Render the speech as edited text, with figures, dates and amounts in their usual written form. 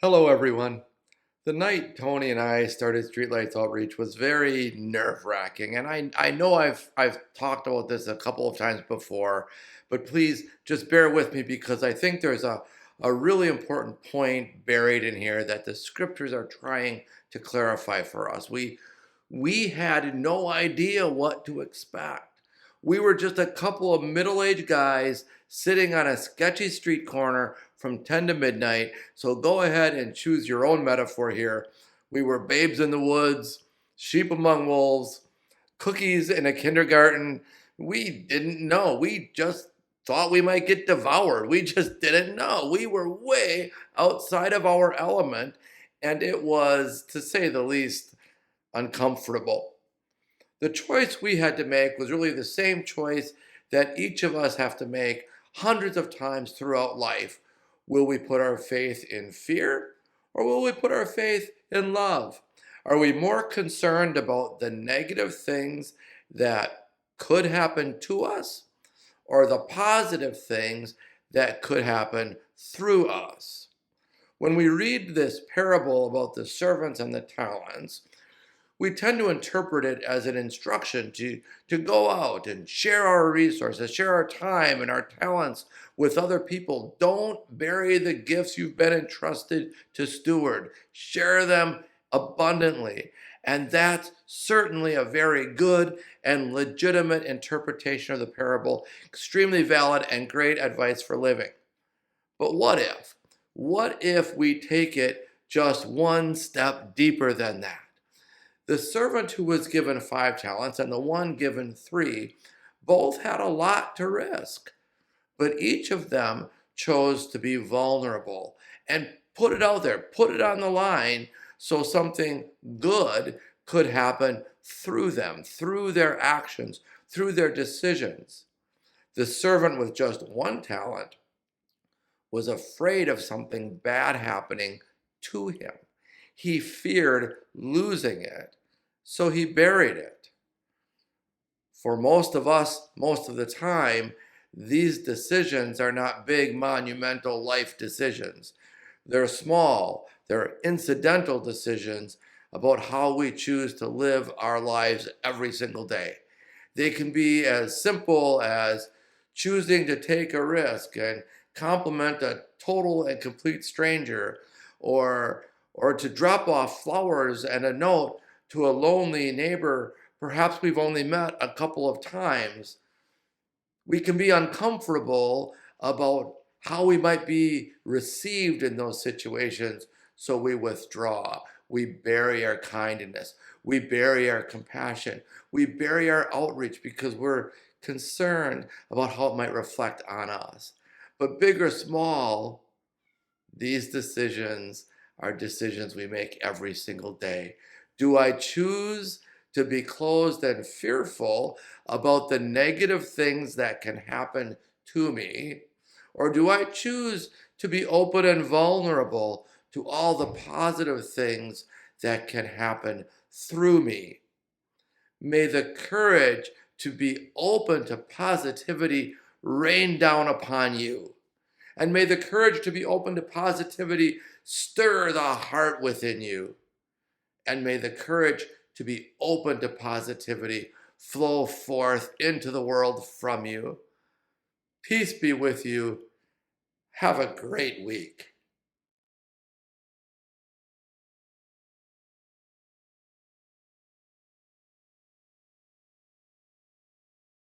Hello, everyone. The night Tony and I started Streetlights Outreach was very nerve-wracking, and I know I've talked about this a couple of times before, but please just bear with me because I think there's a really important point buried in here that the scriptures are trying to clarify for us. We had no idea what to expect. We were just a couple of middle-aged guys sitting on a sketchy street corner from 10 to midnight. So go ahead and choose your own metaphor here. We were babes in the woods, sheep among wolves, cookies in a kindergarten. We didn't know. We just thought we might get devoured. We just didn't know. We were way outside of our element, and it was, to say the least, uncomfortable. The choice we had to make was really the same choice that each of us have to make hundreds of times throughout life. Will we put our faith in fear or will we put our faith in love? Are we more concerned about the negative things that could happen to us or the positive things that could happen through us? When we read this parable about the servants and the talents, we tend to interpret it as an instruction to go out and share our resources, share our time and our talents with other people. Don't bury the gifts you've been entrusted to steward. Share them abundantly. And that's certainly a very good and legitimate interpretation of the parable, extremely valid and great advice for living. But what if? What if we take it just one step deeper than that? The servant who was given 5 talents and the one given 3 both had a lot to risk, but each of them chose to be vulnerable and put it out there, put it on the line so something good could happen through them, through their actions, through their decisions. The servant with just 1 talent was afraid of something bad happening to him. He feared losing it, so he buried it. For most of us, most of the time, these decisions are not big, monumental life decisions. They're small, they're incidental decisions about how we choose to live our lives every single day. They can be as simple as choosing to take a risk and compliment a total and complete stranger, or to drop off flowers and a note to a lonely neighbor perhaps we've only met a couple of times. We can be uncomfortable about how we might be received in those situations, so we withdraw. We bury our kindness. We bury our compassion. We bury our outreach because we're concerned about how it might reflect on us. But big or small, these decisions are decisions we make every single day. Do I choose to be closed and fearful about the negative things that can happen to me? Or do I choose to be open and vulnerable to all the positive things that can happen through me? May the courage to be open to positivity rain down upon you. And may the courage to be open to positivity stir the heart within you. And may the courage to be open to positivity flow forth into the world from you. Peace be with you. Have a great week.